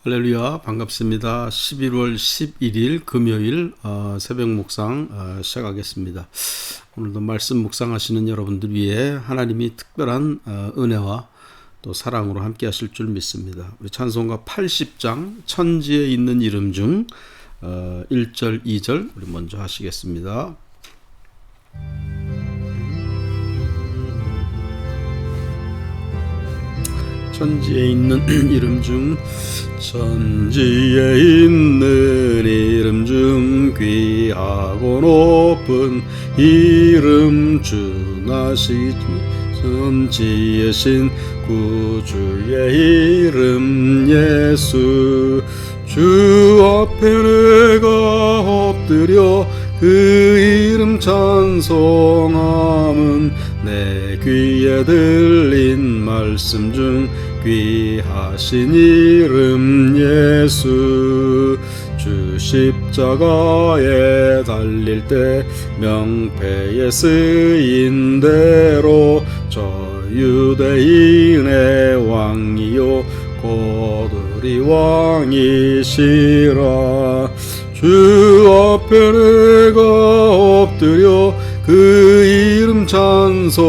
할렐루야, 반갑습니다. 11월 11일 금요일 새벽 묵상 시작하겠습니다. 오늘도 말씀 묵상하시는 여러분들 위해 하나님이 특별한 은혜와 또 사랑으로 함께 하실 줄 믿습니다. 우리 찬송가 80장 천지에 있는 이름 중 1절 2절 우리 먼저 하시겠습니다. 천지에 있는 이름 중 천지에 있는 이름 중 귀하고 높은 이름 주 나시지 천지의 신 구주의 이름 예수 주 앞에 내가 엎드려 그 이름 찬송함은 내 귀에 들린 말씀 중 귀하신 이름 예수 주 십자가에 달릴 때 명패에 쓰인 대로 저 유대인의 왕이요 곧 우리 왕이시라 주 앞에 내가 엎드려 그 이름 찬송함은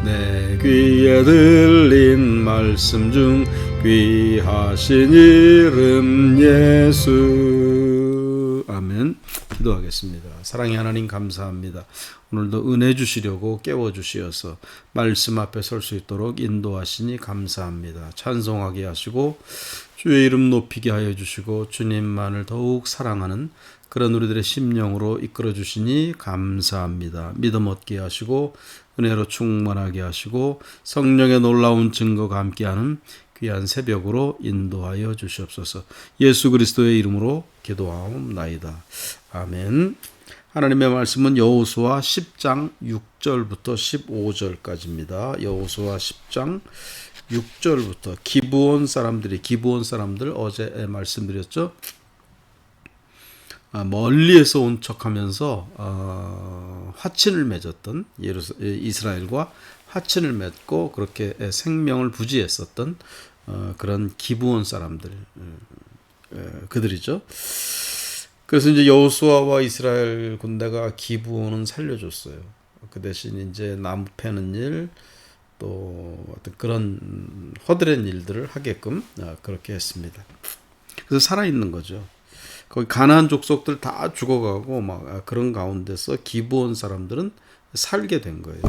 내 귀에 들린 말씀 중 귀하신 이름 예수. 아멘. 기도하겠습니다. 사랑의 하나님 감사합니다. 오늘도 은혜 주시려고 깨워주시어서 말씀 앞에 설 수 있도록 인도하시니 감사합니다. 찬송하게 하시고 주의 이름 높이게 하여 주시고 주님만을 더욱 사랑하는 그런 우리들의 심령으로 이끌어 주시니 감사합니다. 믿음 얻게 하시고 은혜로 충만하게 하시고 성령의 놀라운 증거가 함께하는 귀한 새벽으로 인도하여 주시옵소서. 예수 그리스도의 이름으로 기도하옵나이다. 아멘. 하나님의 말씀은 여호수아 10장 6절부터 15절까지입니다. 여호수아 10장 6절부터 기브온 사람들 어제 말씀드렸죠. 멀리에서 온 척하면서 화친을 맺었던 이스라엘과 화친을 맺고 그렇게 생명을 부지했었던 그런 기브온 사람들 그들이죠. 그래서 이제 여호수아와 이스라엘 군대가 기브온은 살려줬어요. 그 대신 이제 나무 패는 일, 또 어떤 그런 허드렛 일들을 하게끔 그렇게 했습니다. 그래서 살아있는 거죠. 거기 가나안 족속들 다 죽어가고 막 그런 가운데서 기브온 사람들은 살게 된 거예요.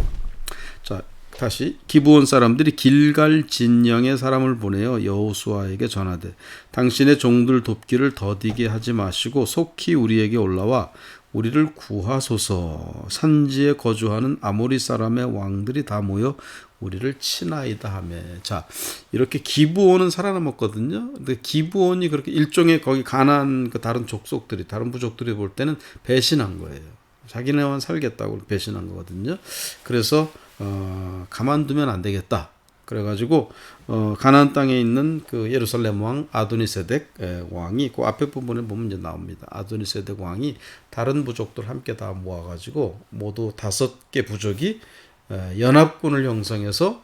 자, 다시 기브온 사람들이 길갈 진영에 사람을 보내어 여호수아에게 전하되 당신의 종들 돕기를 더디게 하지 마시고 속히 우리에게 올라와 우리를 구하소서. 산지에 거주하는 아모리 사람의 왕들이 다 모여 우리를 치나이다 하며. 자, 이렇게 기브온은 살아남았거든요. 근데 기브온이 그렇게 일종의 거기 가나안 그 다른 족속들이 다른 부족들이 볼 때는 배신한 거예요. 자기네만 살겠다고 배신한 거거든요. 그래서 가만두면 안 되겠다. 그래가지고 가나안 땅에 있는 그 예루살렘 왕 아도니세덱 왕이 그 앞에 부분에 보면 이제 나옵니다. 아도니세덱 왕이 다른 부족들 함께 다 모아가지고 모두 5개 부족이 연합군을 형성해서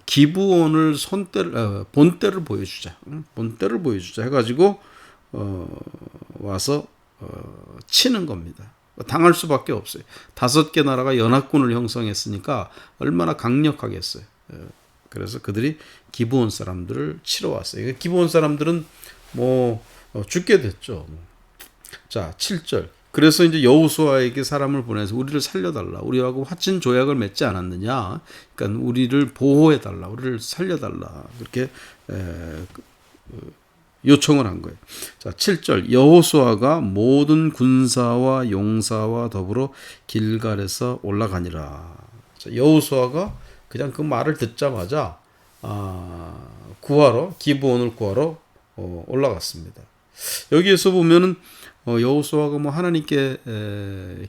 기브온을 본때를 보여주자. 본때를 보여주자 해가지고 와서 치는 겁니다. 당할 수밖에 없어요. 5개 나라가 연합군을 형성했으니까 얼마나 강력하겠어요. 그래서 그들이 기브온 사람들을 치러 왔어요. 기브온 사람들은 죽게 됐죠. 자, 7절. 그래서 이제 여호수아에게 사람을 보내서 우리를 살려달라. 우리하고 화친 조약을 맺지 않았느냐. 그러니까 우리를 보호해달라. 우리를 살려달라. 그렇게 요청을 한 거예요. 자, 7절. 여호수아가 모든 군사와 용사와 더불어 길갈에서 올라가니라. 자, 여호수아가 그냥 그 말을 듣자마자 기브온을 구하러 올라갔습니다. 여기에서 보면은 여호수아가 하나님께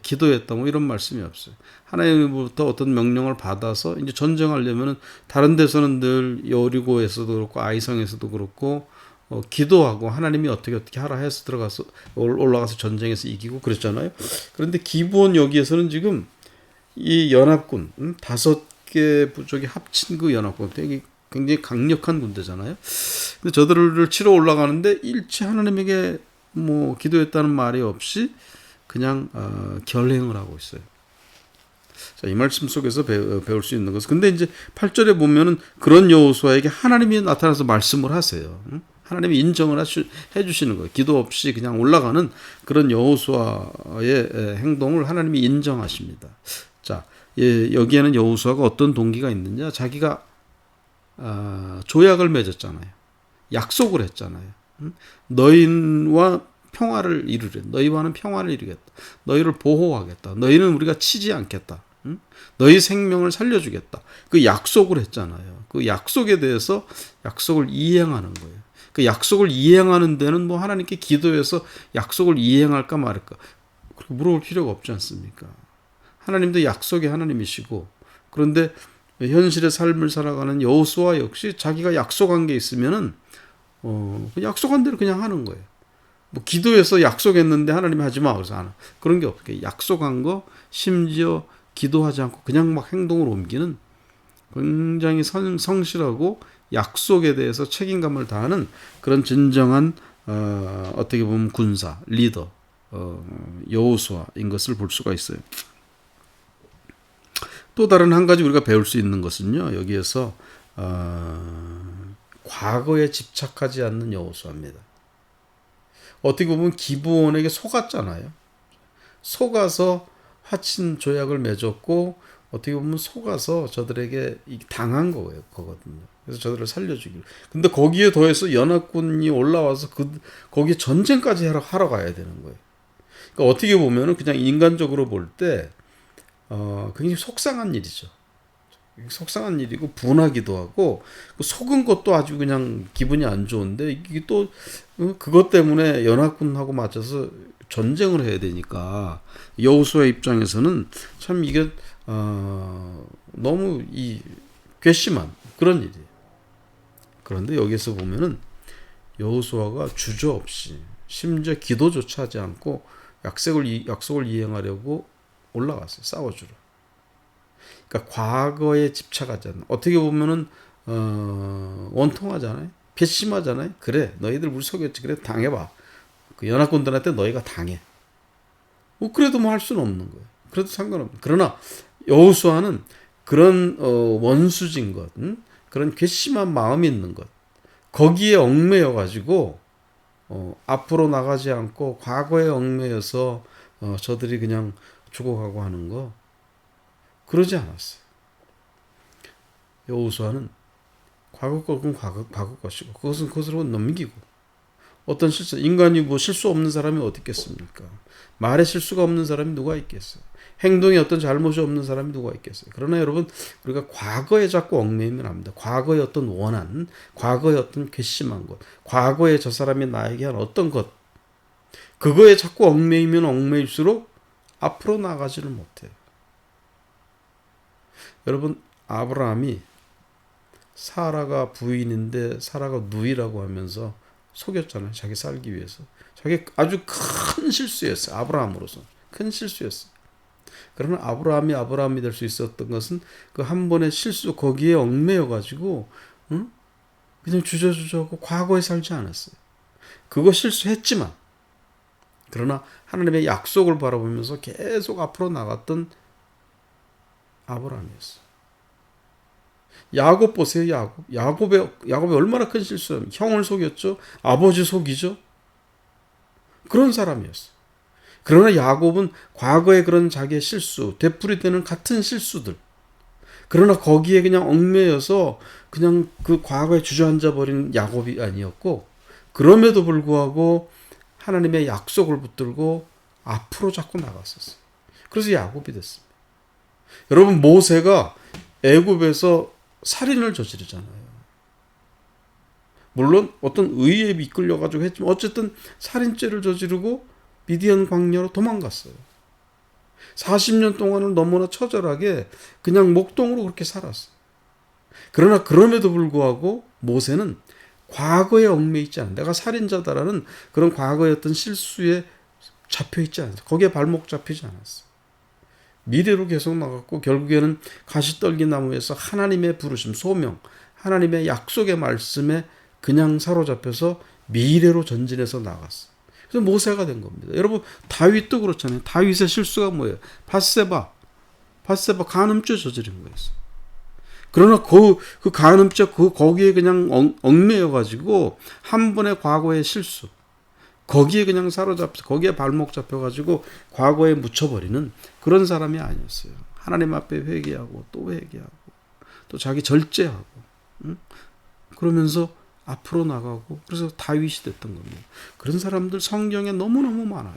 기도했다 이런 말씀이 없어요. 하나님으로부터 어떤 명령을 받아서 이제 전쟁하려면은 다른 데서는 늘 여리고에서도 그렇고 아이성에서도 그렇고 기도하고 하나님이 어떻게 하라 해서 들어가서 올라가서 전쟁에서 이기고 그랬잖아요. 그런데 기브온 여기에서는 지금 이 연합군 5개 부족이 합친 그 연합군 되게 굉장히 강력한 군대잖아요. 근데 저들을 치러 올라가는데 일체 하나님에게 뭐 기도했다는 말이 없이 그냥 결행을 하고 있어요. 자, 이 말씀 속에서 배울 수 있는 것은, 근데 이제 8절에 보면은 그런 여호수아에게 하나님이 나타나서 말씀을 하세요. 하나님이 인정을 해주시는 거예요. 기도 없이 그냥 올라가는 그런 여호수아의 행동을 하나님이 인정하십니다. 자, 여기에는 여호수아가 어떤 동기가 있느냐? 자기가 조약을 맺었잖아요. 약속을 했잖아요. 너희와 평화를 이루려. 너희와는 평화를 이루겠다. 너희를 보호하겠다. 너희는 우리가 치지 않겠다. 너희 생명을 살려주겠다. 그 약속을 했잖아요. 그 약속에 대해서 약속을 이행하는 거예요. 그 약속을 이행하는 데는 뭐 하나님께 기도해서 약속을 이행할까 말할까 그렇게 물어볼 필요가 없지 않습니까? 하나님도 약속의 하나님이시고, 그런데 현실의 삶을 살아가는 여호수아 역시 자기가 약속한 게 있으면은 약속한 대로 그냥 하는 거예요. 뭐 기도해서 약속했는데 하나님이 하지 마 그래서 안 해. 그런 게 없게 약속한 거 심지어 기도하지 않고 그냥 막 행동을 옮기는 굉장히 성실하고 약속에 대해서 책임감을 다하는 그런 진정한 어떻게 보면 군사 리더 여호수아인 것을 볼 수가 있어요. 또 다른 한 가지 우리가 배울 수 있는 것은요, 여기에서 과거에 집착하지 않는 여호수아입니다. 어떻게 보면 기브온에게 속았잖아요. 속아서 화친 조약을 맺었고, 어떻게 보면 속아서 저들에게 당한 거거든요. 그래서 저들을 살려주기로. 근데 거기에 더해서 연합군이 올라와서 거기에 전쟁까지 하러 가야 되는 거예요. 그러니까 어떻게 보면은 그냥 인간적으로 볼 때 굉장히 속상한 일이죠. 속상한 일이고 분하기도 하고, 속은 것도 아주 그냥 기분이 안 좋은데, 이게 또 그것 때문에 연합군하고 맞춰서 전쟁을 해야 되니까 여호수아 입장에서는 참 이게 너무 이 괘씸한 그런 일이에요. 그런데 여기서 보면은 여호수아가 주저없이 심지어 기도조차 하지 않고 약속을 이행하려고 올라갔어요. 싸워주러. 그러니까 과거에 집착하지 않는, 어떻게 보면은 원통하잖아요. 괘씸하잖아요. 그래, 너희들 우리 속였지. 그래, 당해봐. 그 연합군들한테 너희가 당해. 뭐 그래도 뭐 할 수는 없는 거예요. 그래도 상관없는. 그러나 여호수아는 그런 원수진 것, 그런 괘씸한 마음이 있는 것, 거기에 얽매여 가지고 앞으로 나가지 않고 과거에 얽매여서 저들이 그냥 죽어가고 하는 거, 그러지 않았어요. 여호수아는 과거 것은 과거 것이고 그것은 그것으로 넘기고, 어떤 실수, 인간이 뭐 실수 없는 사람이 어디 있겠습니까? 말에 실수가 없는 사람이 누가 있겠어요? 행동에 어떤 잘못이 없는 사람이 누가 있겠어요? 그러나 여러분, 우리가 과거에 자꾸 얽매이면 안 됩니다. 과거의 어떤 원한, 과거의 어떤 괘씸한 것, 과거에 저 사람이 나에게 한 어떤 것, 그거에 자꾸 얽매이면 얽매일수록 앞으로 나가지를 못해요. 여러분, 아브라함이 사라가 부인인데 사라가 누이라고 하면서 속였잖아요. 자기 살기 위해서. 자기 아주 큰 실수였어요. 아브라함으로서 큰 실수였어요. 그러나 아브라함이 될 수 있었던 것은 그 한 번의 실수, 거기에 얽매여 가지고 그냥 주저주저하고 과거에 살지 않았어요. 그거 실수했지만, 그러나 하나님의 약속을 바라보면서 계속 앞으로 나갔던 아브라함이었어요. 야곱 보세요. 야곱이 얼마나 큰 실수를, 형을 속였죠. 아버지 속이죠. 그런 사람이었어요. 그러나 야곱은 과거의 그런 자기의 실수, 되풀이되는 같은 실수들, 그러나 거기에 그냥 얽매여서 그냥 그 과거에 주저앉아 버린 야곱이 아니었고, 그럼에도 불구하고 하나님의 약속을 붙들고 앞으로 자꾸 나갔었어요. 그래서 야곱이 됐습니다. 여러분, 모세가 애굽에서 살인을 저지르잖아요. 물론 어떤 의에 이끌려가지고 했지만 어쨌든 살인죄를 저지르고 미디안 광야로 도망갔어요. 40년 동안을 너무나 처절하게 그냥 목동으로 그렇게 살았어요. 그러나 그럼에도 불구하고 모세는 과거에 얽매이지 않아. 내가 살인자다라는 그런 과거의 어떤 실수에 잡혀있지 않았어요. 거기에 발목 잡히지 않았어요. 미래로 계속 나갔고, 결국에는 가시떨기 나무에서 하나님의 부르심, 소명, 하나님의 약속의 말씀에 그냥 사로잡혀서 미래로 전진해서 나갔어. 그래서 모세가 된 겁니다. 여러분 다윗도 그렇잖아요. 다윗의 실수가 뭐예요? 밧세바 간음죄 저지른 거였어요. 그러나 그 간음죄 거기에 그냥 얽매여 가지고 한 번의 과거의 실수 거기에 그냥 사로잡혀 거기에 발목 잡혀가지고 과거에 묻혀버리는 그런 사람이 아니었어요. 하나님 앞에 회개하고 또 회개하고 또 자기 절제하고 그러면서 앞으로 나가고 그래서 다윗이 됐던 겁니다. 그런 사람들 성경에 너무너무 많아요.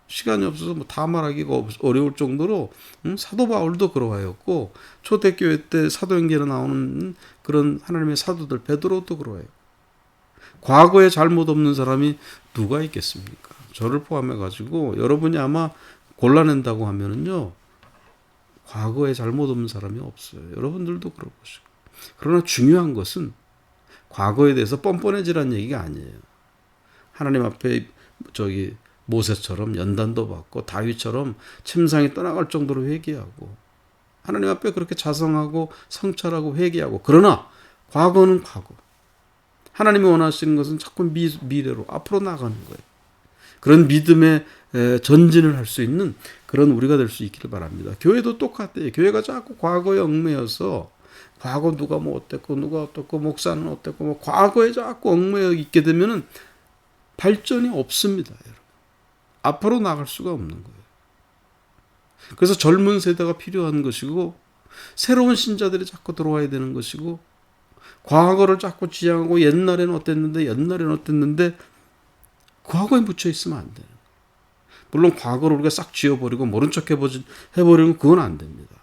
시간이 없어서 뭐 다 말하기가 어려울 정도로 사도 바울도 그러하였고 초대교회 때 사도행전에 나오는 그런 하나님의 사도들 베드로도 그러해요. 과거에 잘못 없는 사람이 누가 있겠습니까? 저를 포함해가지고 여러분이 아마 골라낸다고 하면은요 과거에 잘못 없는 사람이 없어요. 여러분들도 그럴 것이고. 그러나 중요한 것은 과거에 대해서 뻔뻔해지라는 얘기가 아니에요. 하나님 앞에 모세처럼 연단도 받고 다윗처럼 침상이 떠나갈 정도로 회개하고 하나님 앞에 그렇게 자성하고 성찰하고 회개하고 그러나 과거는 과거. 하나님이 원하시는 것은 자꾸 미래로 앞으로 나가는 거예요. 그런 믿음의 전진을 할 수 있는 그런 우리가 될 수 있기를 바랍니다. 교회도 똑같아요. 교회가 자꾸 과거에 얽매여서 과거 누가 뭐 어땠고 누가 어떻고 목사는 어땠고 뭐 과거에 자꾸 얽매여 있게 되면은 발전이 없습니다. 여러분. 앞으로 나갈 수가 없는 거예요. 그래서 젊은 세대가 필요한 것이고 새로운 신자들이 자꾸 들어와야 되는 것이고 과거를 자꾸 지향하고 옛날에는 어땠는데 과거에 묻혀 있으면 안 돼요. 물론 과거를 우리가 싹 지워버리고 모른 척 해버리면 그건 안 됩니다.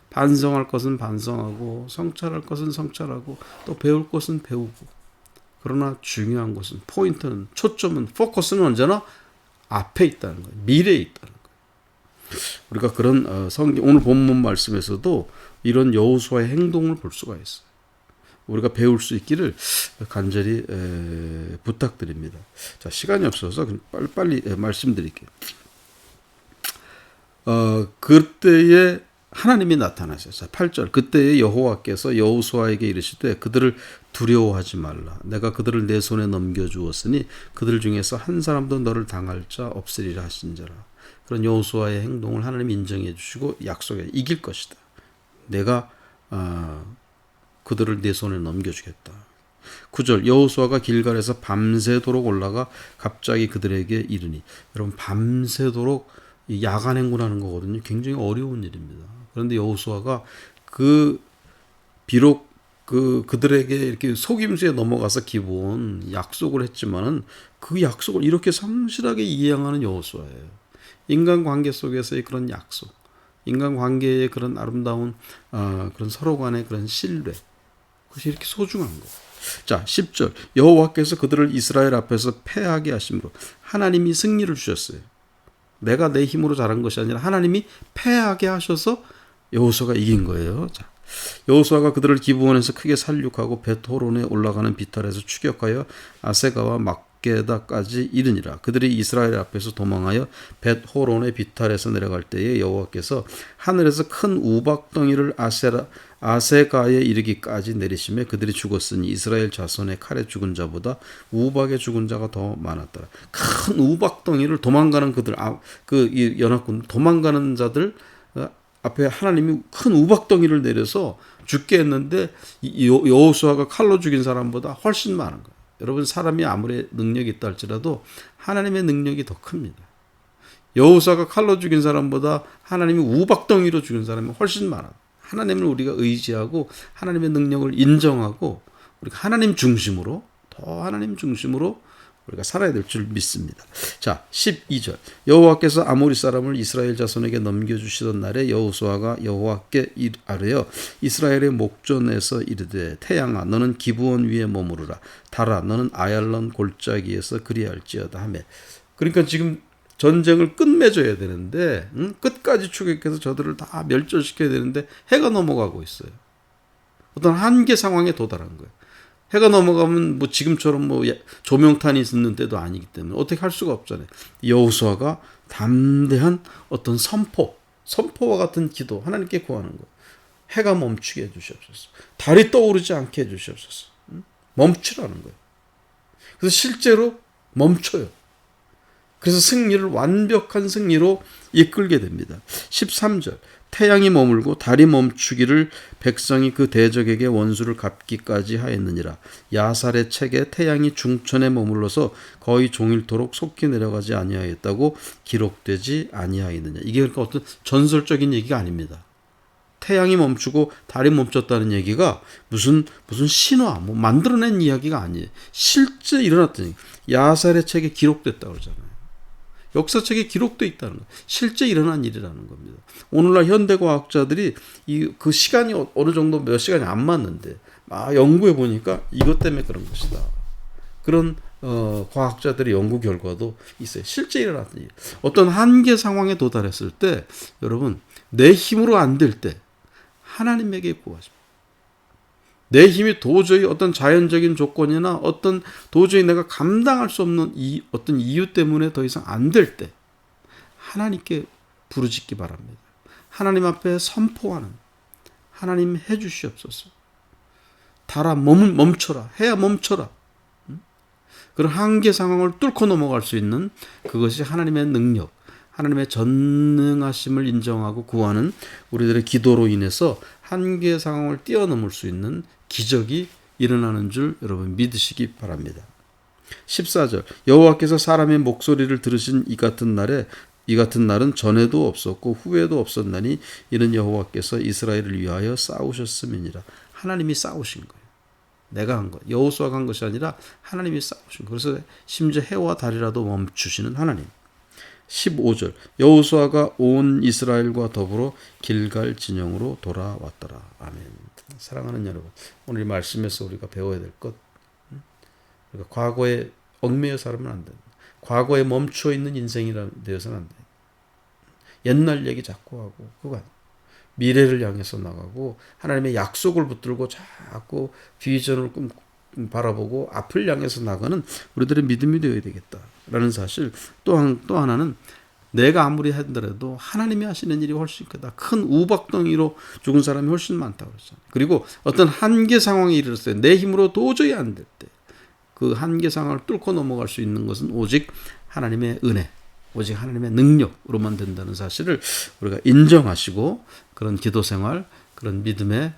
반성할 것은 반성하고 성찰할 것은 성찰하고 또 배울 것은 배우고 그러나 중요한 것은 포인트는 초점은 포커스는 언제나 앞에 있다는 거예요. 미래에 있다는 거예요. 우리가 그런 성경 오늘 본문 말씀에서도 이런 여호수아의 행동을 볼 수가 있어요. 우리가 배울 수 있기를 간절히 부탁드립니다. 자, 시간이 없어서 빨리 말씀드릴게요. 그때에 하나님이 나타나셨어요. 자, 8절. 그때에 여호와께서 여호수아에게 이르시되 그들을 두려워하지 말라. 내가 그들을 내 손에 넘겨주었으니 그들 중에서 한 사람도 너를 당할 자 없으리라 하신저라. 그런 여호수아의 행동을 하나님 인정해 주시고 약속해 이길 것이다. 내가 그들을 내 손에 넘겨주겠다. 9절. 여호수아가 길갈에서 밤새도록 올라가 갑자기 그들에게 이르니. 여러분 밤새도록 야간 행군하는 거거든요. 굉장히 어려운 일입니다. 그런데 여호수아가 비록 그들에게 이렇게 속임수에 넘어가서 기본 약속을 했지만은 그 약속을 이렇게 성실하게 이행하는 여호수아예요. 인간관계 속에서의 그런 약속, 인간관계의 그런 아름다운 그런 서로 간의 그런 신뢰, 그것이 이렇게 소중한 거예요. 자, 10절. 여호와께서 그들을 이스라엘 앞에서 패하게 하심으로 하나님이 승리를 주셨어요. 내가 내 힘으로 잘한 것이 아니라 하나님이 패하게 하셔서 여호수아가 이긴 거예요. 자, 여호수아가 그들을 기브온에서 크게 살육하고 벳호론에 올라가는 비탈에서 추격하여 아세가와 막게다까지 이르니라. 그들이 이스라엘 앞에서 도망하여 벳호론의 비탈에서 내려갈 때에 여호와께서 하늘에서 큰 우박덩이를 아세가에 이르기까지 내리시며 그들이 죽었으니 이스라엘 자손의 칼에 죽은 자보다 우박에 죽은 자가 더 많았더라. 큰 우박덩이를 도망가는 연합군 도망가는 자들 앞에 하나님이 큰 우박덩이를 내려서 죽게 했는데 여호수아가 칼로 죽인 사람보다 훨씬 많은 거예요. 여러분 사람이 아무리 능력이 있다 할지라도 하나님의 능력이 더 큽니다. 여호수아가 칼로 죽인 사람보다 하나님이 우박덩이로 죽인 사람이 훨씬 많아요. 하나님을 우리가 의지하고 하나님의 능력을 인정하고 우리가 하나님 중심으로 우리가 살아야 될 줄 믿습니다. 자, 12절. 여호와께서 아모리 사람을 이스라엘 자손에게 넘겨주시던 날에 여호수아가 여호와께 아뢰어 이스라엘의 목전에서 이르되 태양아 너는 기브온 위에 머무르라. 달아 너는 아얄론 골짜기에서 그리할지어다 하며. 그러니까 지금 전쟁을 끝맺어야 되는데 끝까지 추격해서 저들을 다 멸절시켜야 되는데 해가 넘어가고 있어요. 어떤 한계 상황에 도달한 거예요. 해가 넘어가면 뭐 지금처럼 뭐 조명탄이 있는 때도 아니기 때문에 어떻게 할 수가 없잖아요. 여호수아가 담대한 어떤 선포와 같은 기도 하나님께 구하는 거예요. 해가 멈추게 해주시옵소서. 달이 떠오르지 않게 해주시옵소서. 멈추라는 거예요. 그래서 실제로 멈춰요. 그래서 승리를 완벽한 승리로 이끌게 됩니다. 13절 태양이 머물고 달이 멈추기를 백성이 그 대적에게 원수를 갚기까지 하였느니라. 야살의 책에 태양이 중천에 머물러서 거의 종일토록 속히 내려가지 아니하였다고 기록되지 아니하였느냐. 이게 그러니까 어떤 전설적인 얘기가 아닙니다. 태양이 멈추고 달이 멈췄다는 얘기가 무슨 신화 만들어낸 이야기가 아니에요. 실제 일어났던 얘기. 야살의 책에 기록됐다고 그러잖아요. 역사책에 기록되어 있다는 거예요. 실제 일어난 일이라는 겁니다. 오늘날 현대과학자들이 그 시간이 어느 정도 몇 시간이 안 맞는데 연구해 보니까 이것 때문에 그런 것이다. 그런 과학자들의 연구 결과도 있어요. 실제 일어났던 일. 어떤 한계 상황에 도달했을 때 여러분 내 힘으로 안 될 때 하나님에게 구하십시오. 내 힘이 도저히 어떤 자연적인 조건이나 어떤 도저히 내가 감당할 수 없는 어떤 이유 때문에 더 이상 안 될 때 하나님께 부르짖기 바랍니다. 하나님 앞에 선포하는 하나님 해주시옵소서. 달아 멈춰라. 해야 멈춰라. 그런 한계 상황을 뚫고 넘어갈 수 있는 그것이 하나님의 능력, 하나님의 전능하심을 인정하고 구하는 우리들의 기도로 인해서 한계 상황을 뛰어넘을 수 있는 기적이 일어나는 줄 여러분 믿으시기 바랍니다. 14절 여호와께서 사람의 목소리를 들으신 이 같은 날은 전에도 없었고 후에도 없었나니 이는 여호와께서 이스라엘을 위하여 싸우셨음이니라. 하나님이 싸우신 거예요. 내가 한 것, 여호수아가 한 것이 아니라 하나님이 싸우신 거예요. 그래서 심지어 해와 달이라도 멈추시는 하나님. 15절 여호수아가 온 이스라엘과 더불어 길갈 진영으로 돌아왔더라. 아멘. 사랑하는 여러분, 오늘 이 말씀에서 우리가 배워야 될 것, 그러니까 과거에 얽매여 살면 안 된다. 과거에 멈춰 있는 인생이 되어서는 안 돼. 옛날 얘기 자꾸 하고 그거 아니야. 미래를 향해서 나가고 하나님의 약속을 붙들고 자꾸 비전을 바라보고 앞을 향해서 나가는 우리들의 믿음이 되어야 되겠다라는 사실. 또 하나는 내가 아무리 하더라도 하나님이 하시는 일이 훨씬 크다. 큰 우박덩이로 죽은 사람이 훨씬 많다고 그랬잖아요. 그리고 어떤 한계 상황에 이르렀을 때 내 힘으로 도저히 안 될 때 그 한계 상황을 뚫고 넘어갈 수 있는 것은 오직 하나님의 은혜, 오직 하나님의 능력으로만 된다는 사실을 우리가 인정하시고 그런 기도 생활, 그런 믿음의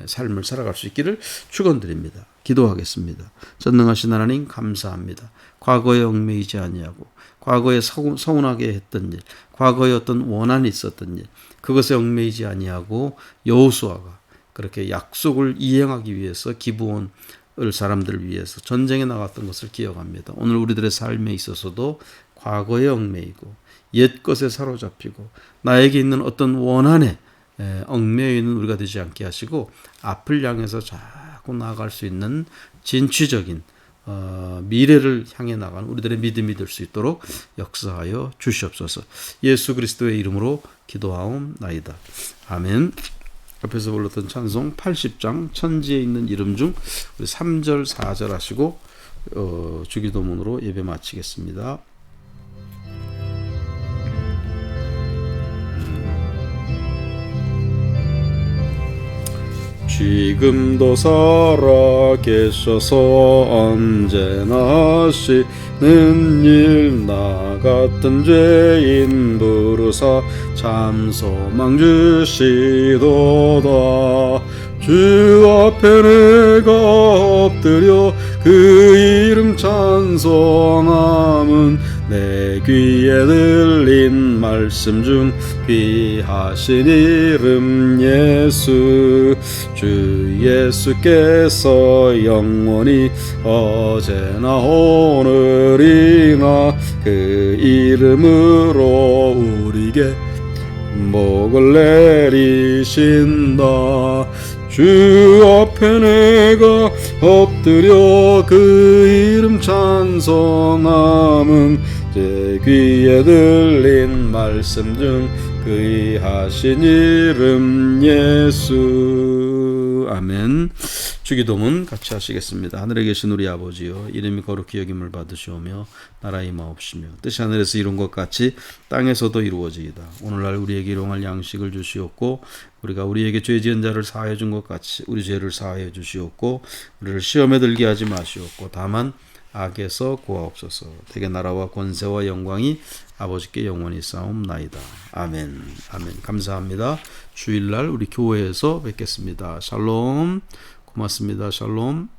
삶을 살아갈 수 있기를 축원드립니다. 기도하겠습니다. 전능하신 하나님 감사합니다. 과거에 얽매이지 아니하고 과거에 서운하게 했던 일, 과거에 어떤 원한이 있었던 일, 그것에 얽매이지 아니하고 여호수아가 그렇게 약속을 이행하기 위해서 기브온을 사람들을 위해서 전쟁에 나갔던 것을 기억합니다. 오늘 우리들의 삶에 있어서도 과거에 얽매이고 옛것에 사로잡히고 나에게 있는 어떤 원한에 얽매여 있는 우리가 되지 않게 하시고 앞을 향해서 자꾸 나아갈 수 있는 진취적인 미래를 향해 나가는 우리들의 믿음이 될 수 있도록 역사하여 주시옵소서. 예수 그리스도의 이름으로 기도하옵나이다. 아멘. 앞에서 불렀던 찬송 80장 천지에 있는 이름 중 우리 3절 4절 하시고 주기도문으로 예배 마치겠습니다. 지금도 살아 계셔서 언제나 하시는 일, 나 같은 죄인 부르사 참 소망 주시도다. 주 앞에 내가 엎드려 그 이름 찬송함은 내 귀에 들린 말씀 중 귀하신 이름 예수. 주 예수께서 영원히 어제나 오늘이나 그 이름으로 우리에게 복을 내리신다. 주 앞에 내가 엎드려 그 이름 찬송함은 제 귀에 들린 말씀 중 귀하신 이름 예수. 아멘. 주기도문 같이 하시겠습니다. 하늘에 계신 우리 아버지여, 이름이 거룩히 여김을 받으시오며 나라의 임하옵시며 뜻이 하늘에서 이룬 것 같이 땅에서도 이루어지이다. 오늘날 우리에게 일용할 양식을 주시옵고 우리가 우리에게 죄 지은 자를 사하여 준 것 같이 우리 죄를 사하여 주시옵고 우리를 시험에 들게 하지 마시옵고 다만 악에서 구하옵소서. 대개 나라와 권세와 영광이 아버지께 영원히 싸움나이다. 아멘. 아멘. 감사합니다. 주일날 우리 교회에서 뵙겠습니다. 샬롬. 고맙습니다. 샬롬.